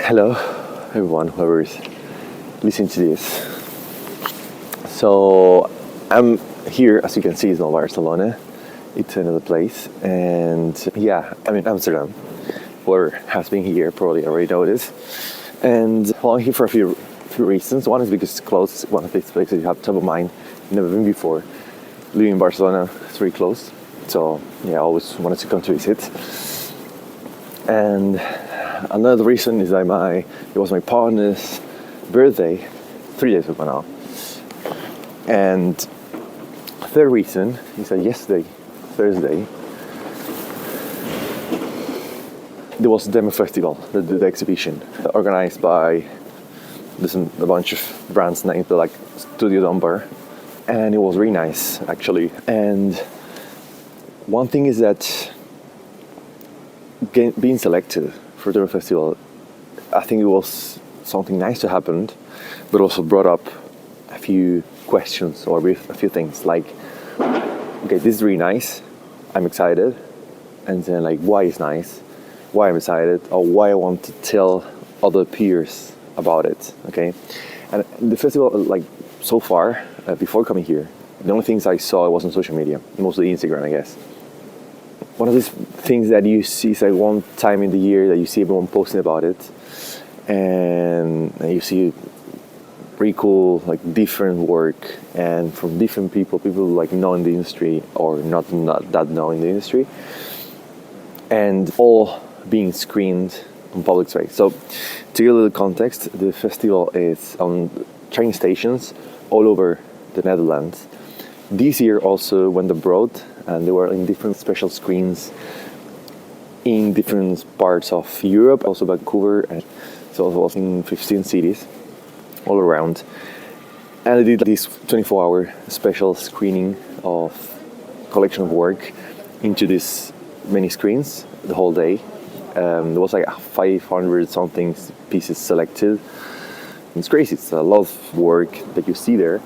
Hello, everyone, whoever's listening to this. So, I'm here, as you can see, it's not Barcelona, it's another place, and yeah, I'm in Amsterdam. Whoever has been here probably already noticed. And well, I'm here for a few reasons. One is because it's close, one of these places you have top of mind, never been before. Living in Barcelona, it's very close, so yeah, I always wanted to come to visit. And another reason is that it was my partner's birthday 3 days ago now. And third reason is that yesterday, Thursday, there was the demo festival, the exhibition, organized by a bunch of brands named like Studio Dumbar, and it was really nice actually. And one thing is that being selected for the festival, I think it was something nice to happen, but also brought up a few questions or a few things like, okay, this is really nice, I'm excited, and then like, why it's nice, why I'm excited, or why I want to tell other peers about it, okay? And the festival, like so far, before coming here, the only things I saw was on social media, mostly Instagram, I guess. One of these things that you see is like one time in the year that you see everyone posting about it, and you see pretty cool, like different work, and from different people like know in the industry or not that know in the industry, and all being screened on public space. So to give a little context, the festival is on train stations all over the Netherlands. This year also went abroad, and they were in different special screens in different parts of Europe, also Vancouver, and so it was in 15 cities all around. And they did this 24-hour special screening of collection of work into these many screens the whole day. There was like 500 something pieces selected. It's crazy, it's a lot of work that you see there.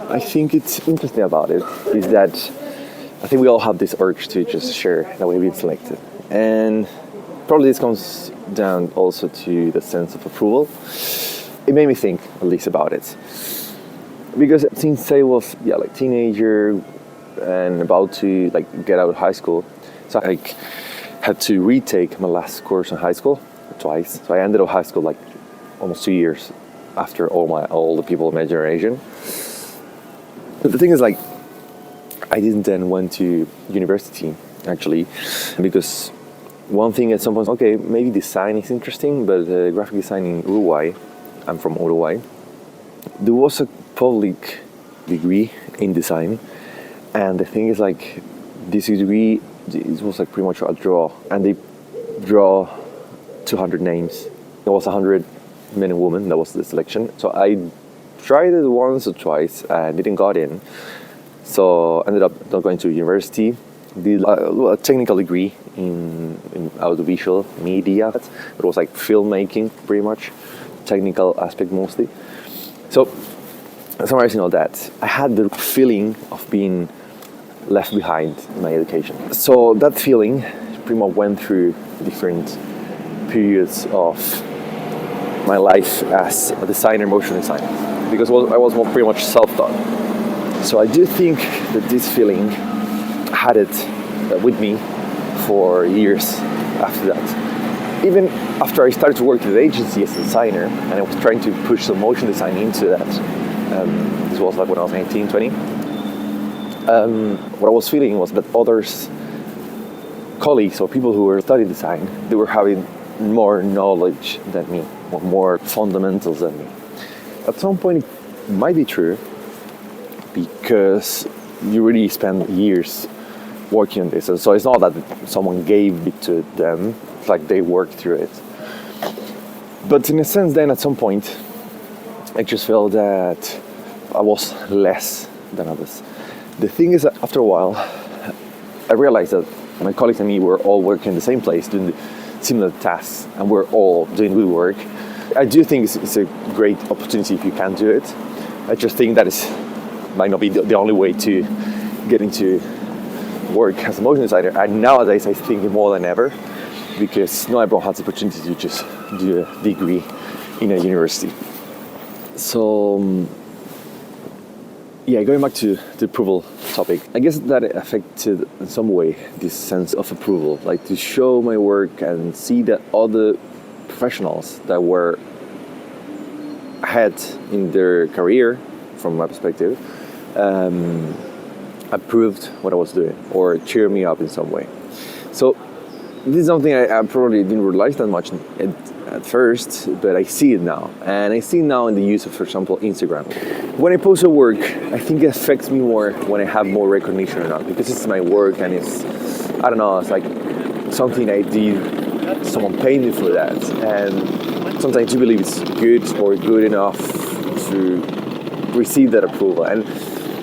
I think it's interesting about it is that I think we all have this urge to just share that we've been selected. And probably this comes down also to the sense of approval. It made me think at least about it. Because since I was like teenager and about to like get out of high school, so I had to retake my last course in high school twice. So I ended up high school like almost 2 years after all the people of my generation. But the thing is, like, I didn't then went to university actually, because one thing at some point, okay, maybe design is interesting, but graphic design in Uruguay, I'm from Uruguay, there was a public degree in design, and the thing is, like, this degree, it was like pretty much a draw, and they draw 200 names. It was 100 men and women, that was the selection. So I tried it once or twice and didn't got in. So ended up not going to university. Did a technical degree in audiovisual media. It was like filmmaking, pretty much, technical aspect mostly. So summarizing all that, I had the feeling of being left behind in my education. So that feeling pretty much went through different periods of my life as a designer, motion designer, because I was pretty much self-taught. So I do think that this feeling had it with me for years after that. Even after I started to work with the agency as a designer, and I was trying to push some motion design into that, this was like when I was 19, 20, what I was feeling was that others, colleagues or people who were studying design, they were having more knowledge than me, or more fundamentals than me. At some point it might be true, because you really spend years working on this, and so it's not that someone gave it to them, it's like they worked through it. But in a sense then at some point I just felt that I was less than others. The thing is that after a while I realized that my colleagues and me were all working in the same place, doing the similar tasks, and we're all doing good work. I do think it's a great opportunity if you can do it. I just think that it might not be the only way to get into work as a motion designer. And nowadays I think more than ever, because not everyone has the opportunity to just do a degree in a university. So, going back to the approval topic, I guess that it affected in some way this sense of approval, like to show my work and see that other professionals that were ahead in their career, from my perspective, approved what I was doing or cheered me up in some way. So this is something I probably didn't realize that much at first, but I see it now. And I see it now in the use of, for example, Instagram. When I post a work, I think it affects me more when I have more recognition or not, because it's my work and it's, I don't know, it's like something I did, someone paid me for that. And sometimes you believe it's good or good enough to receive that approval. And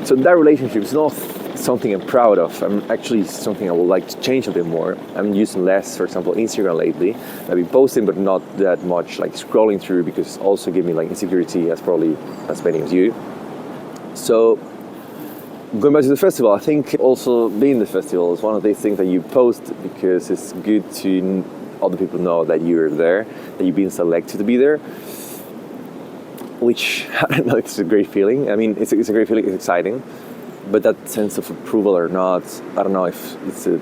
so that relationship is not something I'm proud of. I'm actually something I would like to change a bit more. I'm using less, for example, Instagram lately. I've been posting, but not that much, like scrolling through, because it also give me like insecurity, as probably as many of you. So going back to the festival, I think also being the festival is one of these things that you post because it's good to other people know that you're there, that you've been selected to be there. Which, I don't know, it's a great feeling. I mean, it's a great feeling, it's exciting. But that sense of approval or not, I don't know if it's the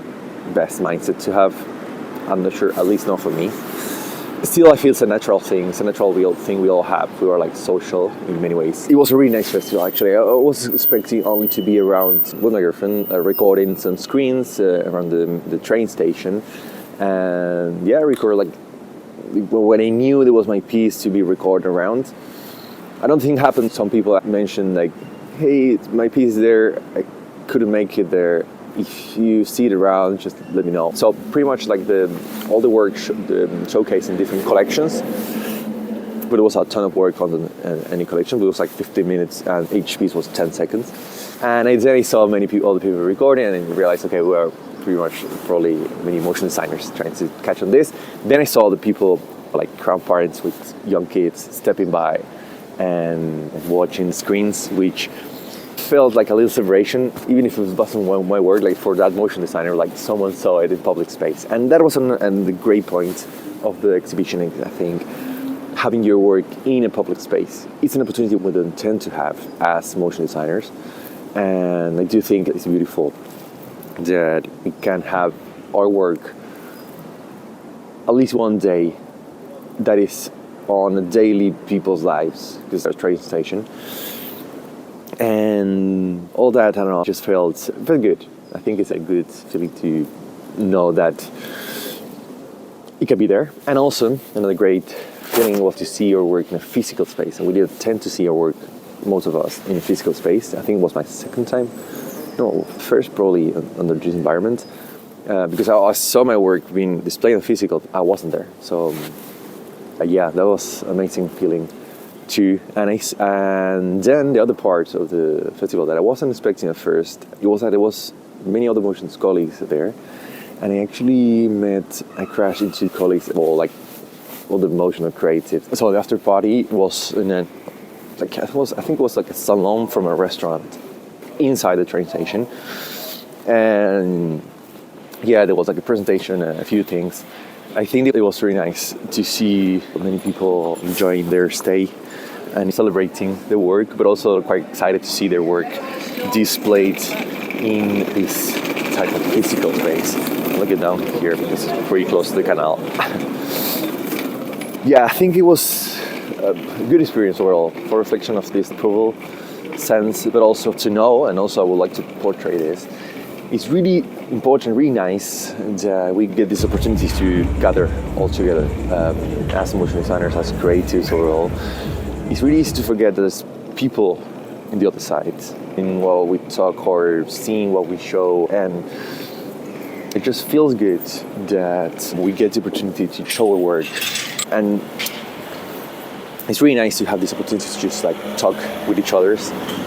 best mindset to have. I'm not sure, at least not for me. Still, I feel it's a natural thing. It's a natural thing we all have. We are like social in many ways. It was a really nice festival, actually. I was expecting only to be around with my girlfriend, recording some screens around the train station. And yeah, record like, when I knew there was my piece to be recorded around. I don't think it happened. Some people mentioned like, hey, my piece is there, I couldn't make it there. If you see it around, just let me know. So pretty much like all the work showcased in different collections, but there was a ton of work on any collection, but it was like 15 minutes and each piece was 10 seconds. And then I saw other people recording and I realized, okay, we are pretty much probably many motion designers trying to catch on this. Then I saw the people like grandparents with young kids stepping by and watching screens, which felt like a little celebration, even if it wasn't my work, like for that motion designer, like someone saw it in public space. And that was the great point of the exhibition, I think. Having your work in a public space, it's an opportunity we don't tend to have as motion designers. And I do think it's beautiful that we can have our work at least one day that is on a daily people's lives, because there's a train station. And all that, I don't know, just felt good. I think it's a good feeling to know that it can be there. And also, another great feeling was to see your work in a physical space. And we did tend to see our work, most of us, in a physical space. I think it was my second time. No, first probably under this environment. Because I saw my work being displayed in physical, I wasn't there. So yeah, that was an amazing feeling too. And then the other part of the festival that I wasn't expecting at first, it was that there was many other motion colleagues there. And I crashed into colleagues, all the motional creatives. So the after party was I think it was like a salon from a restaurant inside the train station. And yeah, there was like a presentation, a few things. I think it was really nice to see many people enjoying their stay and celebrating the work, but also quite excited to see their work displayed in this type of physical space. Look at down here because it's pretty close to the canal. Yeah, I think it was a good experience overall for reflection of this approval sense, but also to know, and also I would like to portray this. It's really important, really nice that we get these opportunities to gather all together as motion designers, as creatives overall. It's really easy to forget that there's people in the other side, in what we talk or seeing what we show, and it just feels good that we get the opportunity to show our work. And it's really nice to have this opportunity to just talk with each other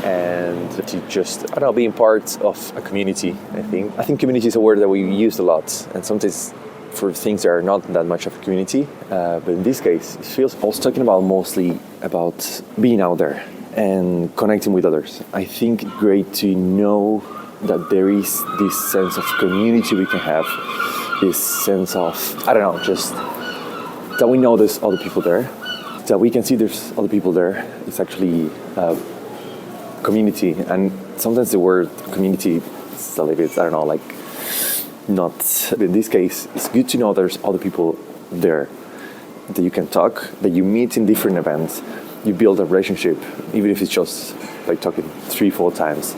and to just, being part of a community, I think community is a word that we use a lot, and sometimes for things that are not that much of a community, but in this case, it feels, I was talking about mostly about being out there and connecting with others. I think great to know that there is this sense of community we can have this sense of, I don't know, just that we know there's other people there, that we can see there's other people there. It's actually community, and sometimes the word community is a little bit, I don't know, like not, in this case, it's good to know there's other people there that you can talk, that you meet in different events, you build a relationship, even if it's just like talking 3-4 times.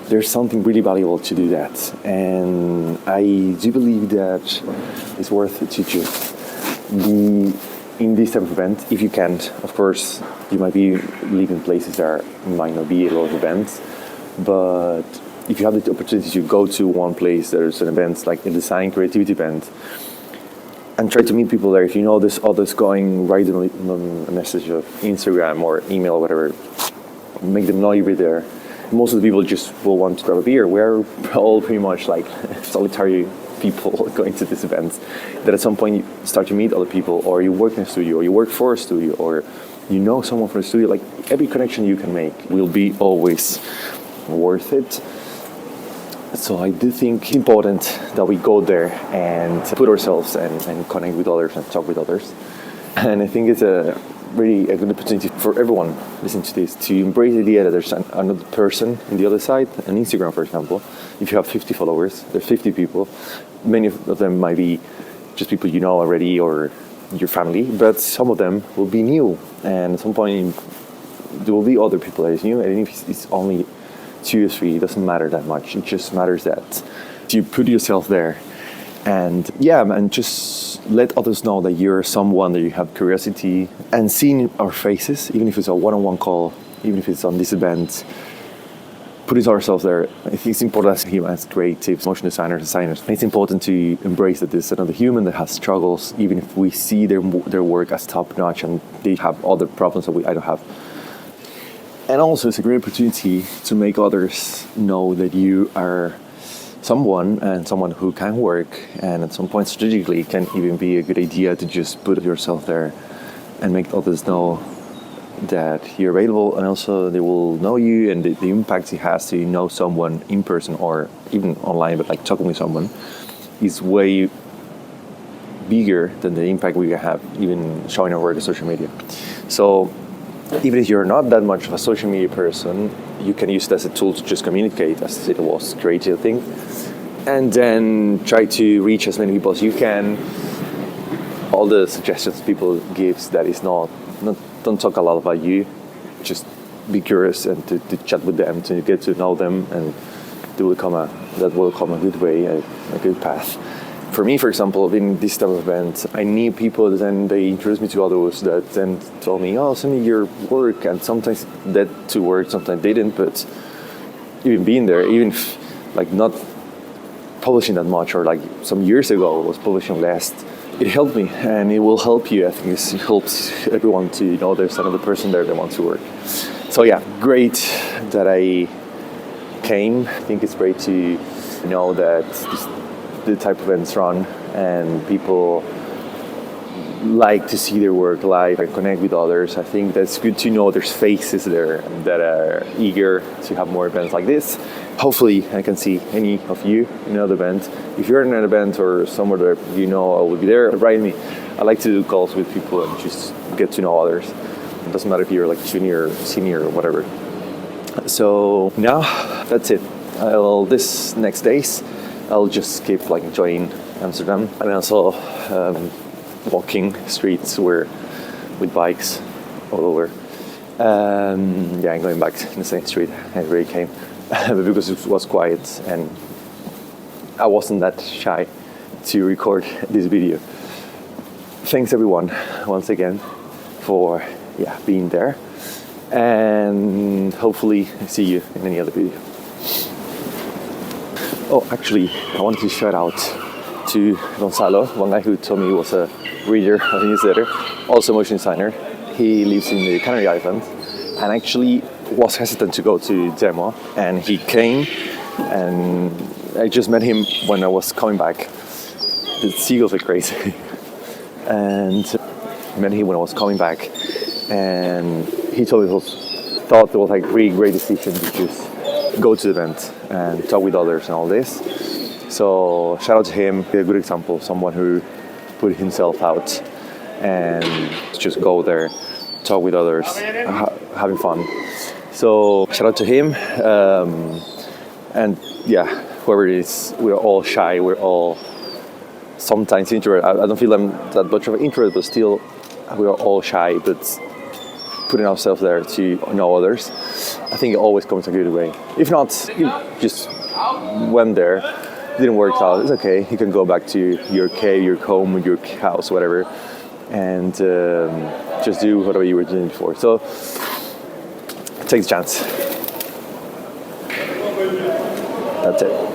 There's something really valuable to do that, and I do believe that it's worth it to just be in this type of event if you can. Of course, you might be living in places there might not be a lot of events, but if you have the opportunity to go to one place, there's an event like a design creativity event, and try to meet people there. If you know there's others going, write them a message of Instagram or email or whatever, make them know you'll be there. Most of the people just will want to grab a beer. We're all pretty much like solitary people going to these events, that at some point you start to meet other people, or you work in a studio, or you work for a studio, or you know someone from a studio. Like, every connection you can make will be always worth it. So I do think it's important that we go there and put ourselves and connect with others and talk with others. And I think it's a really a good opportunity for everyone listening to this to embrace the idea that there's another person on the other side. On Instagram, for example, if you have 50 followers, there's 50 people. Many of them might be just people you know already or your family, but some of them will be new. And at some point, there will be other people that is new. And if it's only 2 or 3, it doesn't matter that much. It just matters that you put yourself there, and just let others know that you're someone, that you have curiosity, and seeing our faces, even if it's a one-on-one call, even if it's on this event, putting ourselves there. I think it's important as humans, as creatives, motion designers. It's important to embrace that there's another human that has struggles, even if we see their work as top-notch and they have other problems that I don't have. And also, it's a great opportunity to make others know that you are someone who can work, and at some point strategically it can even be a good idea to just put yourself there and make others know that you're available, and also they will know you, and the impact it has to know someone in person or even online, but like talking with someone is way bigger than the impact we have even showing our work on social media. So even if you're not that much of a social media person, you can use it as a tool to just communicate, as it was creative thing, and then try to reach as many people as you can. All the suggestions people gives, that is not don't talk a lot about you, just be curious and to chat with them, to get to know them, and that will come a good way, a good path. For me, for example, in this type of event, I knew people that then they introduced me to others that then told me, oh, send me your work, and sometimes that to work, sometimes they didn't, but even being there, even if, like, not publishing that much, or like some years ago I was publishing less, it helped me, and it will help you. I think it helps everyone to know there's another person there that wants to work. So yeah, great that I came. I think it's great to know that the type of events run, and people like to see their work live and connect with others. I think that's good to know there's faces there that are eager to have more events like this. Hopefully I can see any of you in another event. If you're in an event or somewhere that you know I will be there, write me. I like to do calls with people and just get to know others. It doesn't matter if you're like junior, senior, or whatever. So now that's it. This next days I'll just keep like enjoying Amsterdam, and also walking streets with bikes all over. I'm going back in the same street I already came, but because it was quiet and I wasn't that shy to record this video. Thanks everyone once again for being there, and hopefully see you in any other video. Oh, actually, I wanted to shout out to Gonzalo, one guy who told me he was a reader of the newsletter, also a motion designer. He lives in the Canary Islands and actually was hesitant to go to demo, and he came, and I just met him when I was coming back. The seagulls are crazy. And I met him when I was coming back, and he told me thought it was like really great decision to just go to the event and talk with others and all this. So shout out to him. A good example, someone who put himself out and just go there, talk with others, having fun. So shout out to him. And yeah, whoever it is, we're all shy. We're all sometimes introvert. I don't feel I'm that much of an introvert, but still, we are all shy. But putting ourselves there to know others, I think it always comes a good way. If not, you just went there, didn't work out. It's okay. You can go back to your cave, your home, your house, whatever, and just do whatever you were doing before. So take the chance. That's it.